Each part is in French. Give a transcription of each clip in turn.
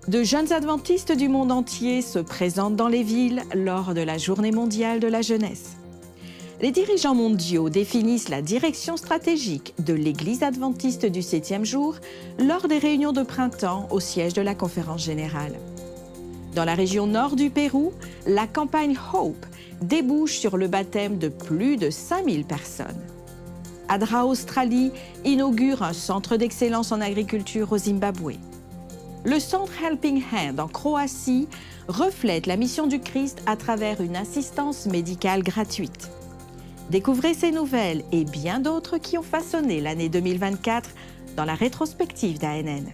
De jeunes adventistes du monde entier se présentent dans les villes lors de la Journée mondiale de la jeunesse. Les dirigeants mondiaux définissent la direction stratégique de l'Église adventiste du 7e jour lors des réunions de printemps au siège de la Conférence générale. Dans la région nord du Pérou, la campagne Hope débouche sur le baptême de plus de 5000 personnes. ADRA Australie inaugure un centre d'excellence en agriculture au Zimbabwe. Le centre Helping Hand en Croatie reflète la mission du Christ à travers une assistance médicale gratuite. Découvrez ces nouvelles et bien d'autres qui ont façonné l'année 2024 dans la rétrospective d'ANN.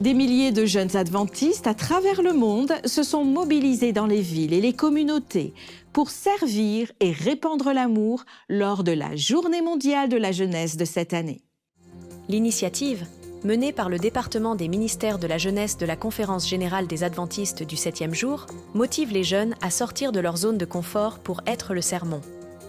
Des milliers de jeunes adventistes à travers le monde se sont mobilisés dans les villes et les communautés pour servir et répandre l'amour lors de la Journée mondiale de la jeunesse de cette année. L'initiative, menée par le département des ministères de la jeunesse de la Conférence générale des adventistes du 7e jour, motive les jeunes à sortir de leur zone de confort pour être le sermon.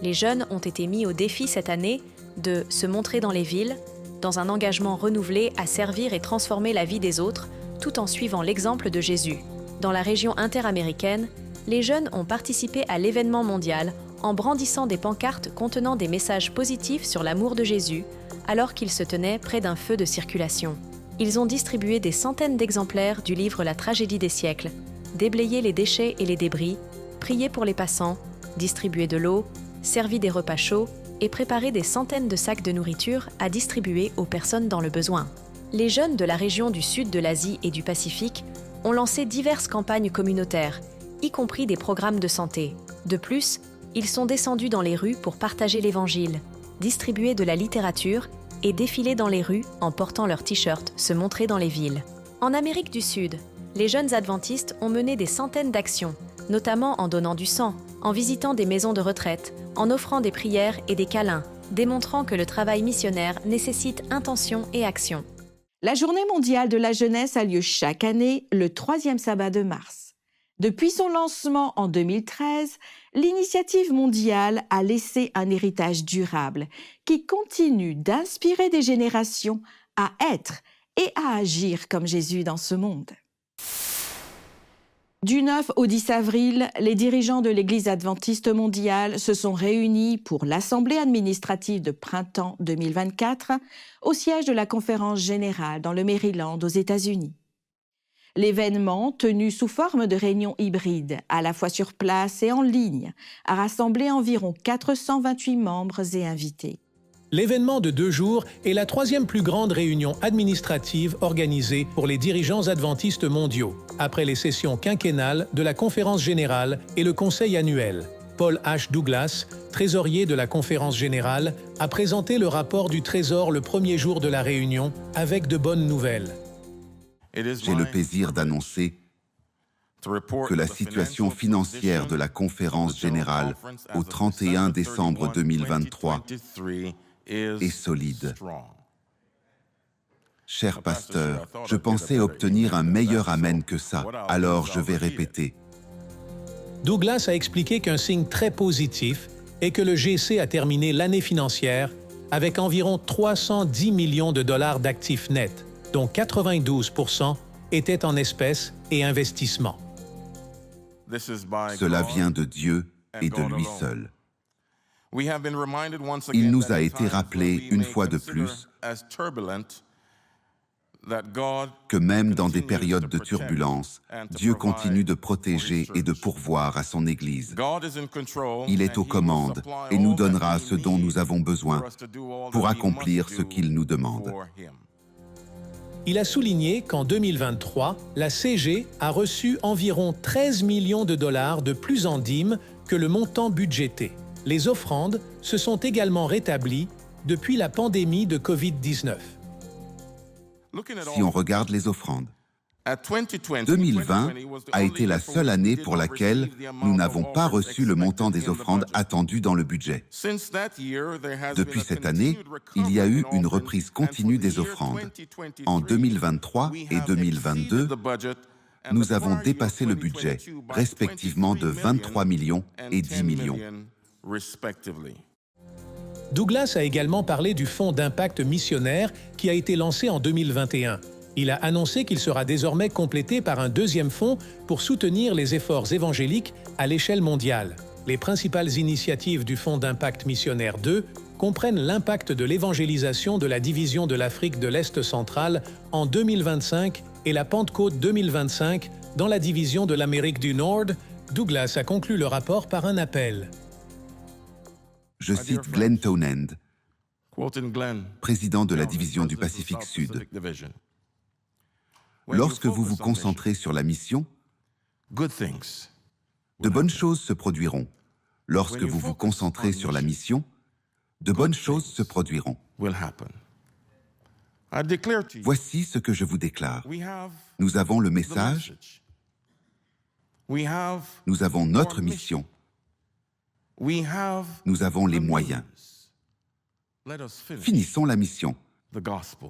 Les jeunes ont été mis au défi cette année de se montrer dans les villes, dans un engagement renouvelé à servir et transformer la vie des autres, tout en suivant l'exemple de Jésus. Dans la région interaméricaine, les jeunes ont participé à l'événement mondial en brandissant des pancartes contenant des messages positifs sur l'amour de Jésus, alors qu'ils se tenaient près d'un feu de circulation. Ils ont distribué des centaines d'exemplaires du livre La tragédie des siècles, déblayé les déchets et les débris, prié pour les passants, distribué de l'eau, servi des repas chauds, et préparer des centaines de sacs de nourriture à distribuer aux personnes dans le besoin. Les jeunes de la région du sud de l'Asie et du Pacifique ont lancé diverses campagnes communautaires, y compris des programmes de santé. De plus, ils sont descendus dans les rues pour partager l'Évangile, distribuer de la littérature et défiler dans les rues en portant leurs t-shirts, se montrer dans les villes. En Amérique du Sud, les jeunes adventistes ont mené des centaines d'actions, notamment en donnant du sang, en visitant des maisons de retraite, en offrant des prières et des câlins, démontrant que le travail missionnaire nécessite intention et action. La Journée mondiale de la jeunesse a lieu chaque année le 3e sabbat de mars. Depuis son lancement en 2013, l'initiative mondiale a laissé un héritage durable qui continue d'inspirer des générations à être et à agir comme Jésus dans ce monde. Du 9 au 10 avril, les dirigeants de l'Église adventiste mondiale se sont réunis pour l'Assemblée administrative de printemps 2024 au siège de la Conférence générale dans le Maryland aux États-Unis. L'événement, tenu sous forme de réunion hybride, à la fois sur place et en ligne, a rassemblé environ 428 membres et invités. L'événement de 2 jours est la 3e plus grande réunion administrative organisée pour les dirigeants adventistes mondiaux, après les sessions quinquennales de la Conférence générale et le Conseil annuel. Paul H. Douglas, trésorier de la Conférence générale, a présenté le rapport du Trésor le premier jour de la réunion avec de bonnes nouvelles. J'ai le plaisir d'annoncer que la situation financière de la Conférence générale au 31 décembre 2023 est solide. Cher pasteur, je pensais obtenir un meilleur amen que ça, alors je vais répéter. Douglas a expliqué qu'un signe très positif est que le GC a terminé l'année financière avec environ 310 millions de dollars d'actifs nets, dont 92% étaient en espèces et investissements. Cela vient de Dieu et de lui seul. Il nous a été rappelé une fois de plus que même dans des périodes de turbulence, Dieu continue de protéger et de pourvoir à son Église. Il est aux commandes et nous donnera ce dont nous avons besoin pour accomplir ce qu'il nous demande. Il a souligné qu'en 2023, la CG a reçu environ 13 millions de dollars de plus en dîmes que le montant budgété. Les offrandes se sont également rétablies depuis la pandémie de COVID-19. Si on regarde les offrandes, 2020 a été la seule année pour laquelle nous n'avons pas reçu le montant des offrandes attendues dans le budget. Depuis cette année, il y a eu une reprise continue des offrandes. En 2023 et 2022, nous avons dépassé le budget, respectivement de 23 millions et 10 millions. Douglas a également parlé du fonds d'impact missionnaire qui a été lancé en 2021. Il a annoncé qu'il sera désormais complété par un deuxième fonds pour soutenir les efforts évangéliques à l'échelle mondiale. Les principales initiatives du fonds d'impact missionnaire 2 comprennent l'impact de l'évangélisation de la division de l'Afrique de l'Est centrale en 2025 et la Pentecôte 2025 dans la division de l'Amérique du Nord. Douglas a conclu le rapport par un appel. Je cite Glenn Townend, président de la division du Pacifique Sud. Lorsque vous vous concentrez sur la mission, de bonnes choses se produiront. Lorsque vous vous concentrez sur la mission, de bonnes choses se produiront. Voici ce que je vous déclare. Nous avons le message, nous avons notre mission, nous avons les moyens. Finissons la mission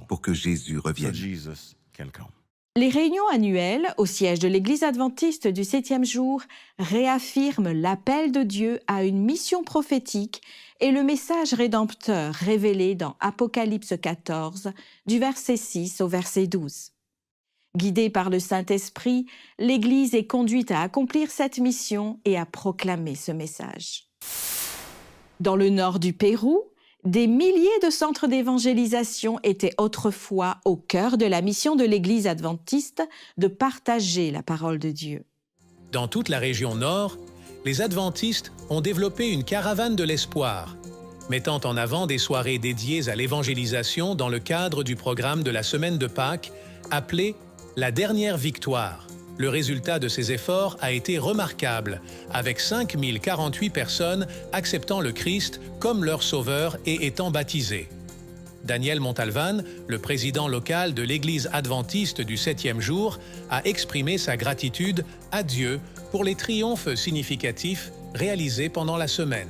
pour que Jésus revienne. Les réunions annuelles au siège de l'Église adventiste du 7e jour réaffirment l'appel de Dieu à une mission prophétique et le message rédempteur révélé dans Apocalypse 14, du verset 6 au verset 12. Guidée par le Saint-Esprit, l'Église est conduite à accomplir cette mission et à proclamer ce message. Dans le nord du Pérou, des milliers de centres d'évangélisation étaient autrefois au cœur de la mission de l'Église adventiste de partager la parole de Dieu. Dans toute la région nord, les adventistes ont développé une caravane de l'espoir, mettant en avant des soirées dédiées à l'évangélisation dans le cadre du programme de la Semaine de Pâques, appelé « La dernière victoire ». Le résultat de ces efforts a été remarquable, avec 5048 personnes acceptant le Christ comme leur sauveur et étant baptisées. Daniel Montalvan, le président local de l'Église adventiste du 7e jour, a exprimé sa gratitude à Dieu pour les triomphes significatifs réalisés pendant la semaine.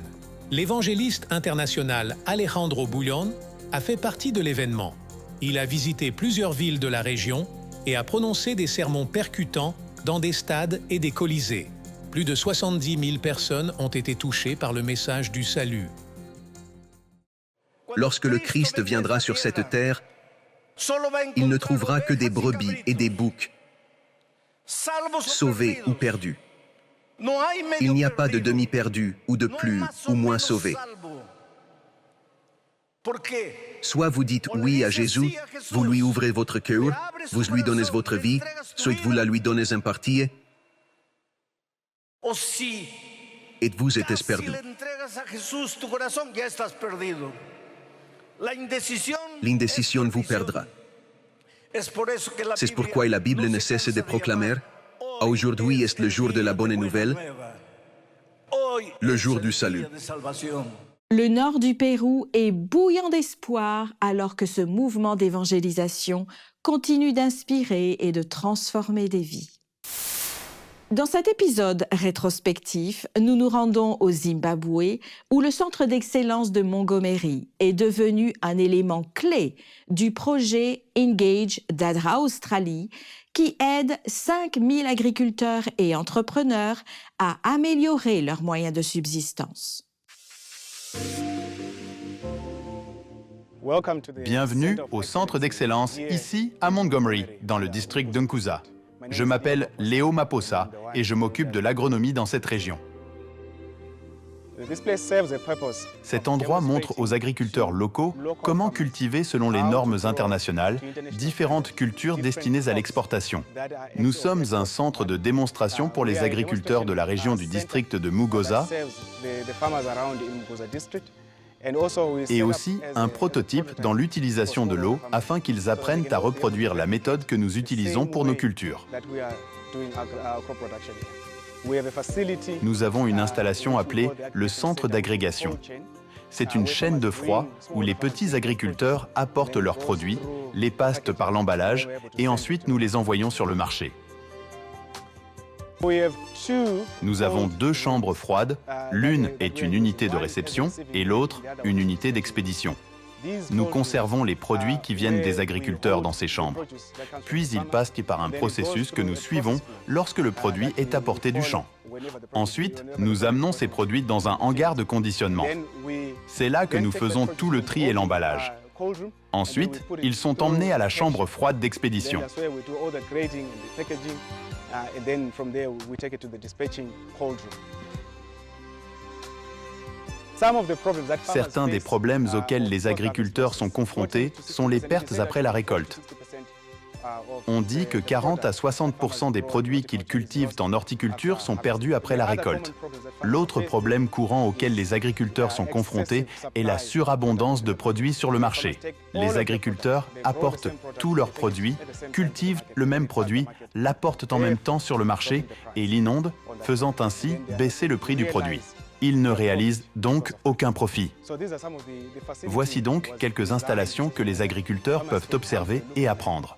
L'évangéliste international Alejandro Bullón a fait partie de l'événement. Il a visité plusieurs villes de la région et a prononcé des sermons percutants dans des stades et des colisées. Plus de 70 000 personnes ont été touchées par le message du salut. Lorsque le Christ viendra sur cette terre, il ne trouvera que des brebis et des boucs, sauvés ou perdus. Il n'y a pas de demi-perdu ou de plus ou moins sauvé. Soit vous dites oui à Jésus, vous lui ouvrez votre cœur, vous lui donnez votre vie, soit vous la lui donnez en partie, et vous êtes perdu. L'indécision vous perdra. C'est pourquoi la Bible ne cesse de proclamer « Aujourd'hui est le jour de la bonne nouvelle, le jour du salut ». Le nord du Pérou est bouillant d'espoir alors que ce mouvement d'évangélisation continue d'inspirer et de transformer des vies. Dans cet épisode rétrospectif, nous nous rendons au Zimbabwe où le centre d'excellence de Montgomery est devenu un élément clé du projet Engage d'ADRA Australie qui aide 5000 agriculteurs et entrepreneurs à améliorer leurs moyens de subsistance. Bienvenue au centre d'excellence ici à Montgomery, dans le district d'Nkuza. Je m'appelle Léo Maposa et je m'occupe de l'agronomie dans cette région. Cet endroit montre aux agriculteurs locaux comment cultiver selon les normes internationales différentes cultures destinées à l'exportation. Nous sommes un centre de démonstration pour les agriculteurs de la région du district de Mugoza et aussi un prototype dans l'utilisation de l'eau afin qu'ils apprennent à reproduire la méthode que nous utilisons pour nos cultures. Nous avons une installation appelée le centre d'agrégation. C'est une chaîne de froid où les petits agriculteurs apportent leurs produits, les passent par l'emballage et ensuite nous les envoyons sur le marché. Nous avons 2 chambres froides, l'une est une unité de réception et l'autre une unité d'expédition. Nous conservons les produits qui viennent des agriculteurs dans ces chambres. Puis ils passent par un processus que nous suivons lorsque le produit est apporté du champ. Ensuite, nous amenons ces produits dans un hangar de conditionnement. C'est là que nous faisons tout le tri et l'emballage. Ensuite, ils sont emmenés à la chambre froide d'expédition. Certains des problèmes auxquels les agriculteurs sont confrontés sont les pertes après la récolte. On dit que 40 à 60% des produits qu'ils cultivent en horticulture sont perdus après la récolte. L'autre problème courant auquel les agriculteurs sont confrontés est la surabondance de produits sur le marché. Les agriculteurs apportent tous leurs produits, cultivent le même produit, l'apportent en même temps sur le marché et l'inondent, faisant ainsi baisser le prix du produit. Ils ne réalisent donc aucun profit. Voici donc quelques installations que les agriculteurs peuvent observer et apprendre.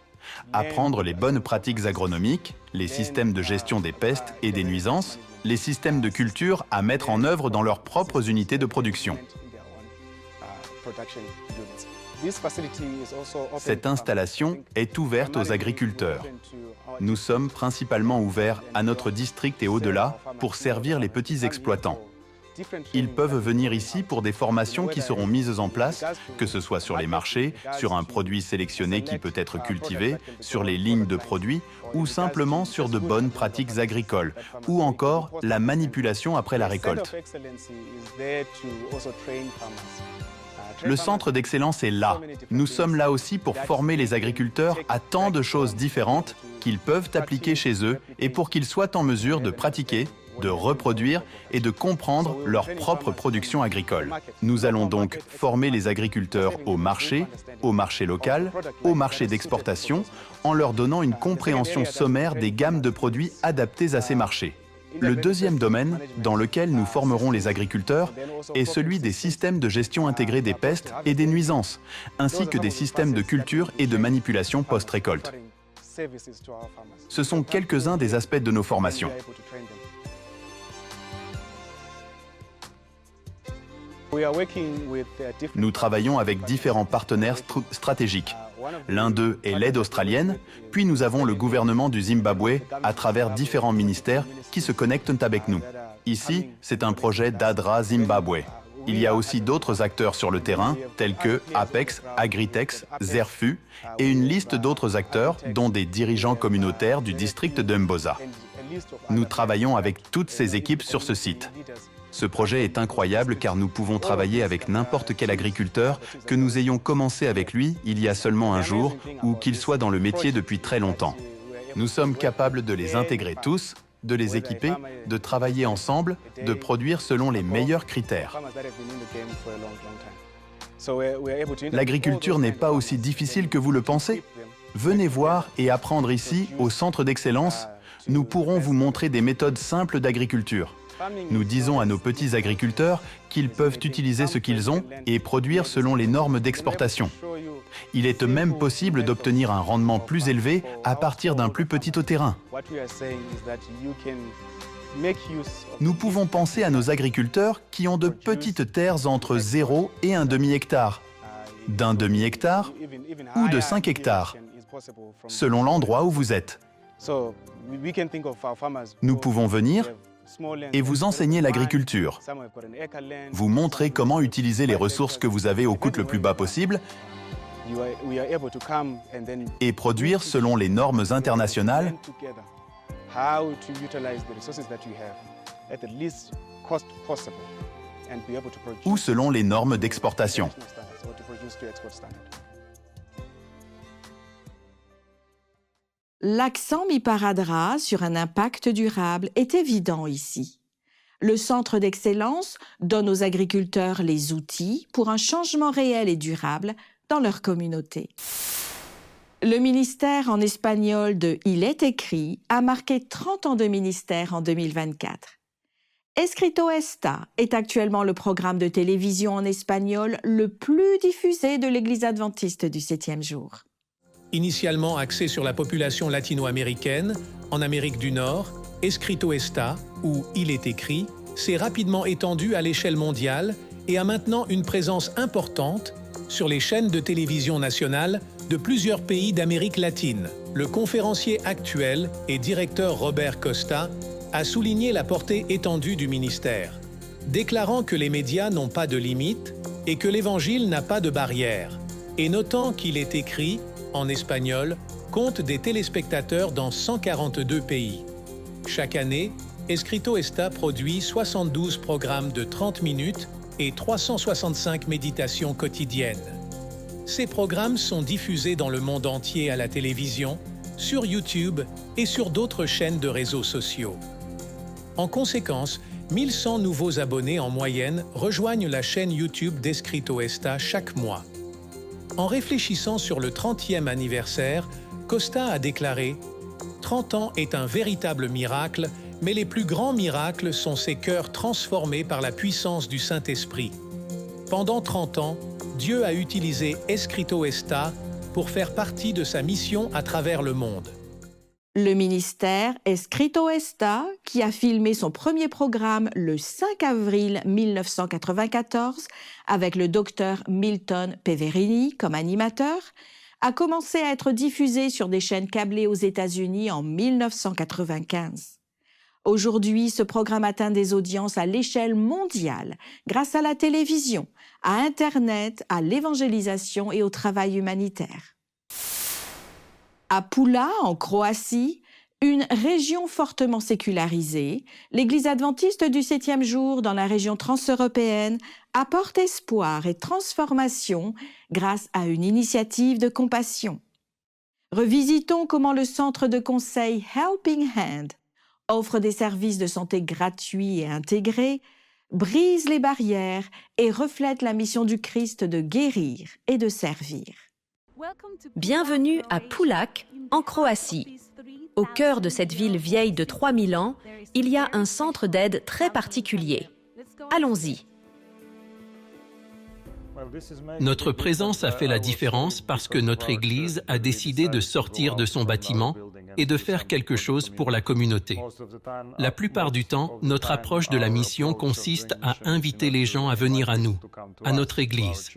Apprendre les bonnes pratiques agronomiques, les systèmes de gestion des pestes et des nuisances, les systèmes de culture à mettre en œuvre dans leurs propres unités de production. Cette installation est ouverte aux agriculteurs. Nous sommes principalement ouverts à notre district et au-delà pour servir les petits exploitants. Ils peuvent venir ici pour des formations qui seront mises en place, que ce soit sur les marchés, sur un produit sélectionné qui peut être cultivé, sur les lignes de produits, ou simplement sur de bonnes pratiques agricoles, ou encore la manipulation après la récolte. Le centre d'excellence est là. Nous sommes là aussi pour former les agriculteurs à tant de choses différentes qu'ils peuvent appliquer chez eux et pour qu'ils soient en mesure de pratiquer, de reproduire et de comprendre leur propre production agricole. Nous allons donc former les agriculteurs au marché local, au marché d'exportation, en leur donnant une compréhension sommaire des gammes de produits adaptés à ces marchés. Le deuxième domaine dans lequel nous formerons les agriculteurs est celui des systèmes de gestion intégrée des pestes et des nuisances, ainsi que des systèmes de culture et de manipulation post-récolte. Ce sont quelques-uns des aspects de nos formations. Nous travaillons avec différents partenaires stratégiques. L'un d'eux est l'aide australienne, puis nous avons le gouvernement du Zimbabwe à travers différents ministères qui se connectent avec nous. Ici, c'est un projet d'ADRA Zimbabwe. Il y a aussi d'autres acteurs sur le terrain, tels que Apex, Agritex, Zerfu, et une liste d'autres acteurs, dont des dirigeants communautaires du district de Mbosa. Nous travaillons avec toutes ces équipes sur ce site. Ce projet est incroyable car nous pouvons travailler avec n'importe quel agriculteur, que nous ayons commencé avec lui il y a seulement un jour ou qu'il soit dans le métier depuis très longtemps. Nous sommes capables de les intégrer tous, de les équiper, de travailler ensemble, de produire selon les meilleurs critères. L'agriculture n'est pas aussi difficile que vous le pensez. Venez voir et apprendre ici, au Centre d'Excellence. Nous pourrons vous montrer des méthodes simples d'agriculture. Nous disons à nos petits agriculteurs qu'ils peuvent utiliser ce qu'ils ont et produire selon les normes d'exportation. Il est même possible d'obtenir un rendement plus élevé à partir d'un plus petit terrain. Nous pouvons penser à nos agriculteurs qui ont de petites terres entre 0 et un demi-hectare, d'un demi-hectare ou de 5 hectares, selon l'endroit où vous êtes. Nous pouvons venir et vous enseigner l'agriculture. Vous montrer comment utiliser les ressources que vous avez au coût le plus bas possible et produire selon les normes internationales ou selon les normes d'exportation. L'accent mis par ADRA sur un impact durable est évident ici. Le Centre d'Excellence donne aux agriculteurs les outils pour un changement réel et durable dans leur communauté. Le ministère en espagnol de « Il est écrit » a marqué 30 ans de ministère en 2024. Escrito Está est actuellement le programme de télévision en espagnol le plus diffusé de l'Église adventiste du 7e jour. Initialement axé sur la population latino-américaine, en Amérique du Nord, Escrito Está, ou Il est écrit, s'est rapidement étendu à l'échelle mondiale et a maintenant une présence importante sur les chaînes de télévision nationales de plusieurs pays d'Amérique latine. Le conférencier actuel et directeur Robert Costa a souligné la portée étendue du ministère, déclarant que les médias n'ont pas de limites et que l'Évangile n'a pas de barrières, et notant qu'il est écrit, en espagnol, compte des téléspectateurs dans 142 pays. Chaque année, Escrito Está produit 72 programmes de 30 minutes et 365 méditations quotidiennes. Ces programmes sont diffusés dans le monde entier à la télévision, sur YouTube et sur d'autres chaînes de réseaux sociaux. En conséquence, 1100 nouveaux abonnés en moyenne rejoignent la chaîne YouTube d'Escrito Está chaque mois. En réfléchissant sur le 30e anniversaire, Costa a déclaré « 30 ans est un véritable miracle, mais les plus grands miracles sont ces cœurs transformés par la puissance du Saint-Esprit. Pendant 30 ans, Dieu a utilisé Escrito Está pour faire partie de sa mission à travers le monde. » Le ministère Escrito Está, qui a filmé son premier programme le 5 avril 1994 avec le docteur Milton Peverini comme animateur, a commencé à être diffusé sur des chaînes câblées aux États-Unis en 1995. Aujourd'hui, ce programme atteint des audiences à l'échelle mondiale grâce à la télévision, à Internet, à l'évangélisation et au travail humanitaire. À Pula, en Croatie, une région fortement sécularisée, l'Église adventiste du 7e jour dans la région transeuropéenne apporte espoir et transformation grâce à une initiative de compassion. Revisitons comment le centre de conseil Helping Hand offre des services de santé gratuits et intégrés, brise les barrières et reflète la mission du Christ de guérir et de servir. Bienvenue à Pulac, en Croatie. Au cœur de cette ville vieille de 3000 ans, il y a un centre d'aide très particulier. Allons-y. Notre présence a fait la différence parce que notre Église a décidé de sortir de son bâtiment et de faire quelque chose pour la communauté. La plupart du temps, notre approche de la mission consiste à inviter les gens à venir à nous, à notre Église.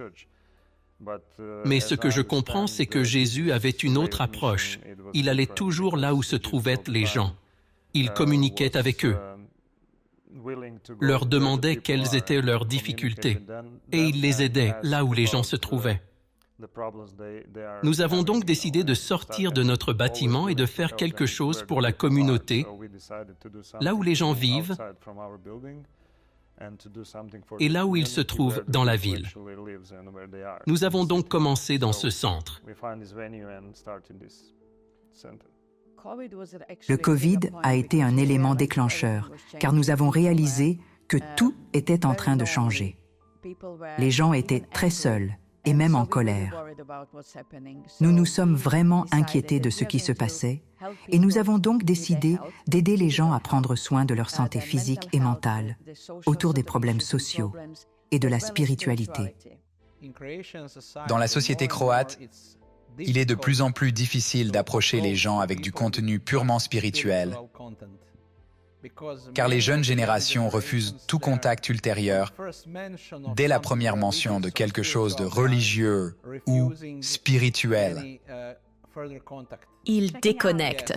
Mais ce que je comprends, c'est que Jésus avait une autre approche. Il allait toujours là où se trouvaient les gens. Il communiquait avec eux, leur demandait quelles étaient leurs difficultés, et il les aidait là où les gens se trouvaient. Nous avons donc décidé de sortir de notre bâtiment et de faire quelque chose pour la communauté, là où les gens vivent, et là où ils se trouvent dans la ville. Nous avons donc commencé dans ce centre. Le Covid a été un élément déclencheur, car nous avons réalisé que tout était en train de changer. Les gens étaient très seuls et même en colère. Nous nous sommes vraiment inquiétés de ce qui se passait et nous avons donc décidé d'aider les gens à prendre soin de leur santé physique et mentale, autour des problèmes sociaux et de la spiritualité. Dans la société croate, il est de plus en plus difficile d'approcher les gens avec du contenu purement spirituel, car les jeunes générations refusent tout contact ultérieur dès la première mention de quelque chose de religieux ou spirituel. Ils déconnectent.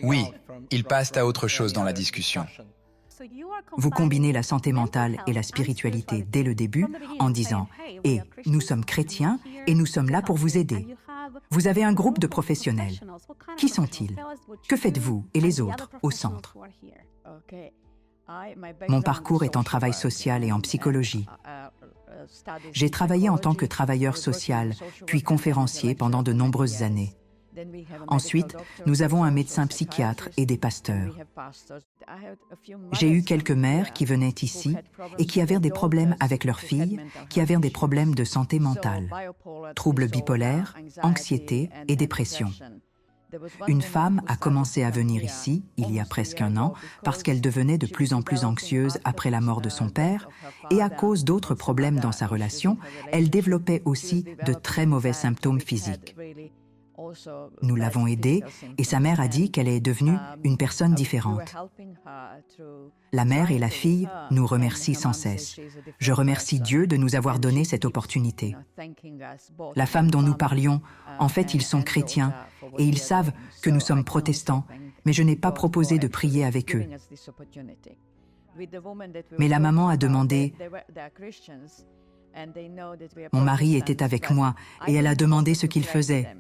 Oui, ils passent à autre chose dans la discussion. Vous combinez la santé mentale et la spiritualité dès le début en disant « Et nous sommes chrétiens et nous sommes là pour vous aider. Vous avez un groupe de professionnels. Qui sont-ils? Que faites-vous et les autres au centre ?» Mon parcours est en travail social et en psychologie. J'ai travaillé en tant que travailleur social, puis conférencier pendant de nombreuses années. Ensuite, nous avons un médecin psychiatre et des pasteurs. J'ai eu quelques mères qui venaient ici et qui avaient des problèmes avec leurs filles, qui avaient des problèmes de santé mentale, troubles bipolaires, anxiété et dépression. Une femme a commencé à venir ici, il y a presque un an, parce qu'elle devenait de plus en plus anxieuse après la mort de son père, et à cause d'autres problèmes dans sa relation, elle développait aussi de très mauvais symptômes physiques. Nous l'avons aidée et sa mère a dit qu'elle est devenue une personne différente. La mère et la fille nous remercient sans cesse. Je remercie Dieu de nous avoir donné cette opportunité. La femme dont nous parlions, en fait, ils sont chrétiens et ils savent que nous sommes protestants, mais je n'ai pas proposé de prier avec eux. Mais la maman a demandé... Mon mari était avec moi et elle a demandé ce qu'il faisait.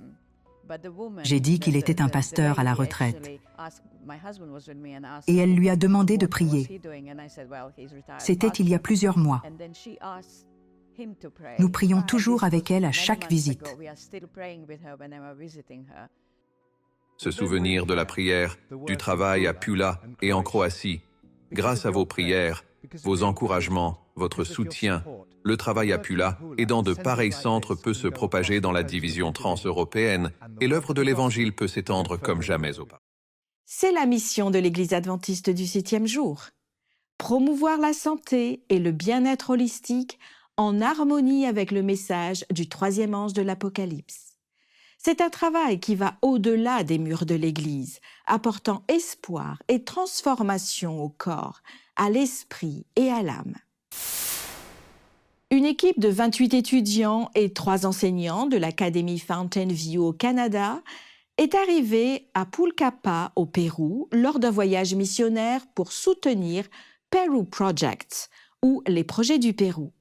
J'ai dit qu'il était un pasteur à la retraite. Et elle lui a demandé de prier. C'était il y a plusieurs mois. Nous prions toujours avec elle à chaque visite. Se souvenir de la prière, du travail à Pula et en Croatie. Grâce à vos prières, vos encouragements, votre soutien, le travail à Pula et dans de pareils centres peut se propager dans la division transeuropéenne et l'œuvre de l'Évangile peut s'étendre comme jamais auparavant. C'est la mission de l'Église adventiste du 7e jour. Promouvoir la santé et le bien-être holistique en harmonie avec le message du 3e ange de l'Apocalypse. C'est un travail qui va au-delà des murs de l'Église, apportant espoir et transformation au corps, à l'esprit et à l'âme. Une équipe de 28 étudiants et 3 enseignants de l'Académie Fountain View au Canada est arrivée à Pucallpa, au Pérou, lors d'un voyage missionnaire pour soutenir Peru Projects, ou les projets du Pérou.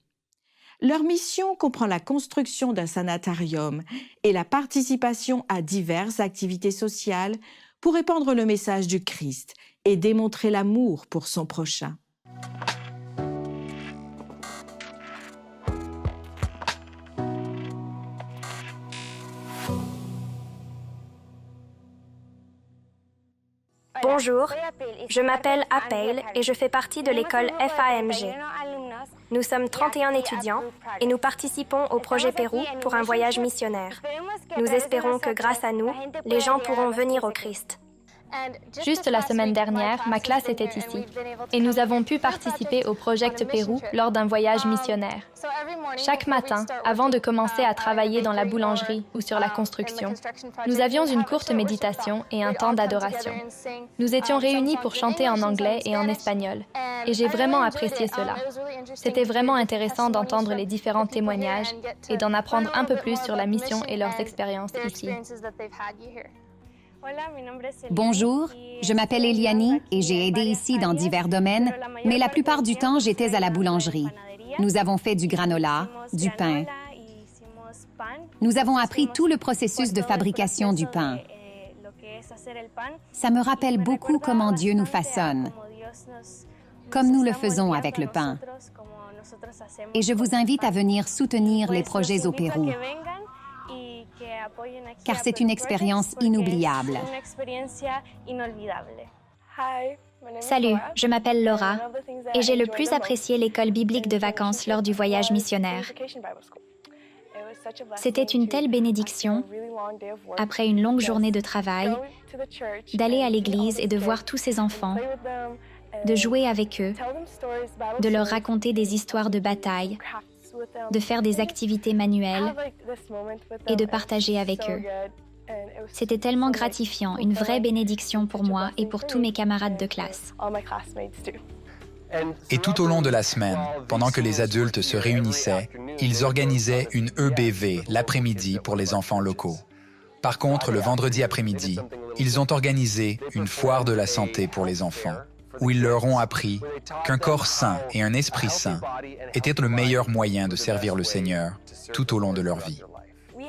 Leur mission comprend la construction d'un sanatorium et la participation à diverses activités sociales pour répandre le message du Christ et démontrer l'amour pour son prochain. Bonjour, je m'appelle Apeil et je fais partie de l'école FAMG. Nous sommes 31 étudiants et nous participons au projet Pérou pour un voyage missionnaire. Nous espérons que grâce à nous, les gens pourront venir au Christ. Juste la semaine dernière, ma classe était ici et nous avons pu participer au Project Pérou lors d'un voyage missionnaire. Chaque matin, avant de commencer à travailler dans la boulangerie ou sur la construction, nous avions une courte méditation et un temps d'adoration. Nous étions réunis pour chanter en anglais et en espagnol et j'ai vraiment apprécié cela. C'était vraiment intéressant d'entendre les différents témoignages et d'en apprendre un peu plus sur la mission et leurs expériences ici. Bonjour, je m'appelle Eliani et j'ai aidé ici dans divers domaines, mais la plupart du temps, j'étais à la boulangerie. Nous avons fait du granola, du pain. Nous avons appris tout le processus de fabrication du pain. Ça me rappelle beaucoup comment Dieu nous façonne, comme nous le faisons avec le pain. Et je vous invite à venir soutenir les projets au Pérou, car c'est une expérience inoubliable. Salut, je m'appelle Laura et j'ai le plus apprécié l'école biblique de vacances lors du voyage missionnaire. C'était une telle bénédiction, après une longue journée de travail, d'aller à l'église et de voir tous ces enfants, de jouer avec eux, de leur raconter des histoires de bataille, de faire des activités manuelles et de partager avec eux. C'était tellement gratifiant, une vraie bénédiction pour moi et pour tous mes camarades de classe. Et tout au long de la semaine, pendant que les adultes se réunissaient, ils organisaient une EBV l'après-midi pour les enfants locaux. Par contre, le vendredi après-midi, ils ont organisé une foire de la santé pour les enfants, où ils leur ont appris qu'un corps sain et un esprit sain étaient le meilleur moyen de servir le Seigneur tout au long de leur vie.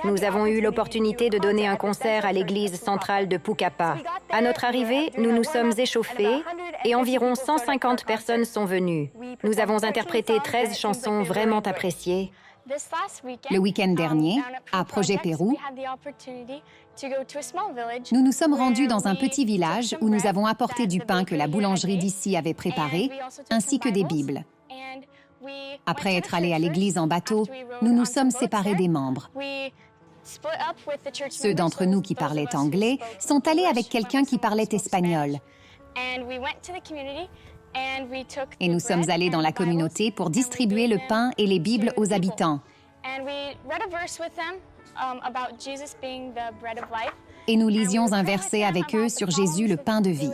Nous avons eu l'opportunité de donner un concert à l'église centrale de Pucallpa. À notre arrivée, nous nous sommes échauffés et environ 150 personnes sont venues. Nous avons interprété 13 chansons vraiment appréciées. Le week-end dernier, à Projet Pérou, nous nous sommes rendus dans un petit village où nous avons apporté du pain que la boulangerie d'ici avait préparé, ainsi que des Bibles. Après être allés à l'église en bateau, nous nous sommes séparés des membres. Ceux d'entre nous qui parlaient anglais sont allés avec quelqu'un qui parlait espagnol. Et nous sommes allés dans la communauté pour distribuer le pain et les Bibles aux habitants. Et nous lisions un verset avec eux sur Jésus, le pain de vie.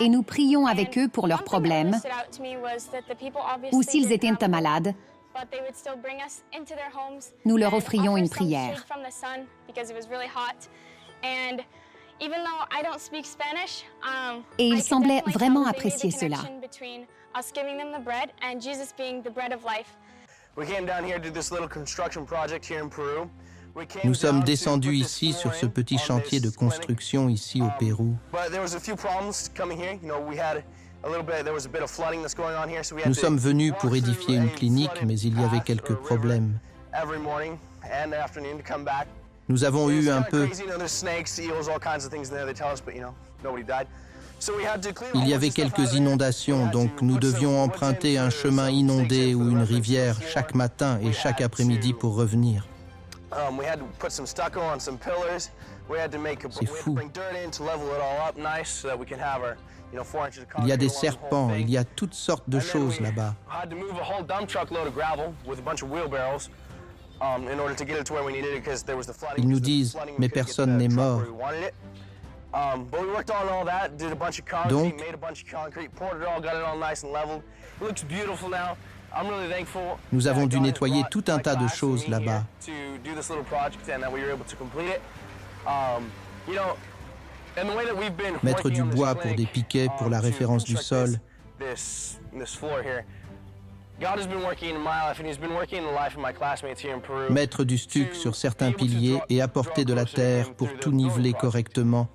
Et nous prions avec eux pour leurs problèmes, ou s'ils étaient malades, nous leur offrions une prière. Et ils semblaient vraiment apprécier cela. Nous sommes descendus ici sur ce petit chantier de construction ici au Pérou. Nous sommes venus pour édifier une clinique, mais il y avait quelques problèmes. Nous avons eu un peu... Il y avait quelques inondations, donc nous devions emprunter un chemin inondé ou une rivière chaque matin et chaque après-midi pour revenir. C'est fou. Il y a des serpents, il y a toutes sortes de choses là-bas. Ils nous disent, mais personne n'est mort. Donc, nous avons dû nettoyer tout un tas de choses là-bas. Mettre du bois pour des piquets pour la référence du sol. Mettre du stuc sur certains piliers et apporter de la terre pour tout niveler correctement.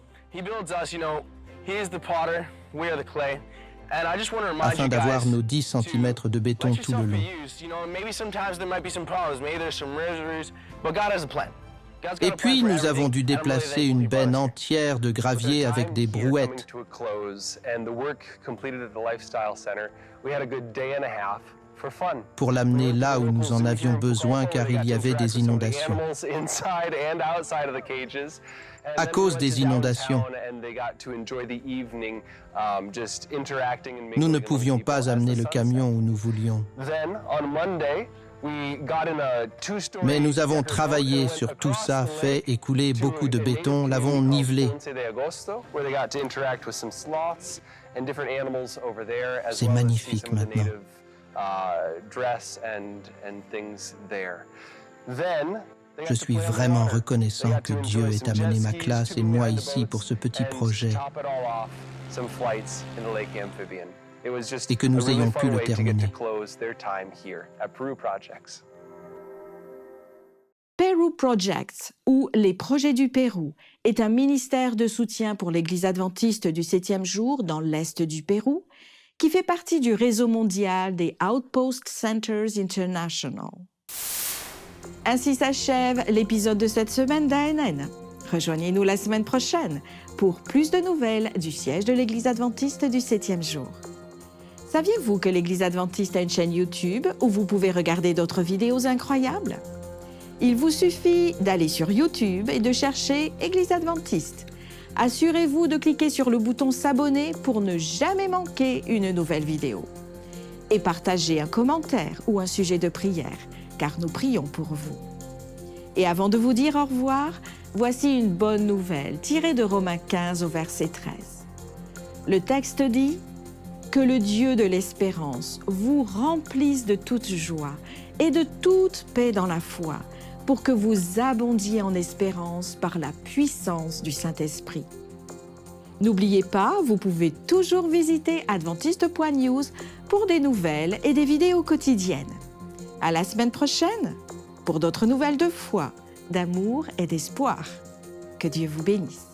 Afin d'avoir nos 10 cm de béton tout le long. Et puis, nous avons dû déplacer une benne entière de gravier avec des brouettes. Pour l'amener là où nous en avions besoin, car il y avait des inondations. À cause des inondations, nous ne pouvions pas amener le camion où nous voulions. Mais nous avons travaillé sur tout ça, fait et coulé beaucoup de béton, l'avons nivelé. C'est magnifique maintenant. Je suis vraiment reconnaissant que Dieu ait amené ma classe et moi ici pour ce petit projet et que nous ayons pu le terminer. Peru Projects, ou les projets du Pérou, est un ministère de soutien pour l'Église adventiste du 7e jour dans l'Est du Pérou, qui fait partie du réseau mondial des Outpost Centers International. Ainsi s'achève l'épisode de cette semaine d'ANN. Rejoignez-nous la semaine prochaine pour plus de nouvelles du siège de l'Église adventiste du 7e jour. Saviez-vous que l'Église adventiste a une chaîne YouTube où vous pouvez regarder d'autres vidéos incroyables? Il vous suffit d'aller sur YouTube et de chercher Église adventiste. Assurez-vous de cliquer sur le bouton s'abonner pour ne jamais manquer une nouvelle vidéo. Et partagez un commentaire ou un sujet de prière, car nous prions pour vous. Et avant de vous dire au revoir, voici une bonne nouvelle tirée de Romains 15 au verset 13. Le texte dit « Que le Dieu de l'espérance vous remplisse de toute joie et de toute paix dans la foi, pour que vous abondiez en espérance par la puissance du Saint-Esprit. » N'oubliez pas, vous pouvez toujours visiter adventiste.news pour des nouvelles et des vidéos quotidiennes. À la semaine prochaine pour d'autres nouvelles de foi, d'amour et d'espoir. Que Dieu vous bénisse.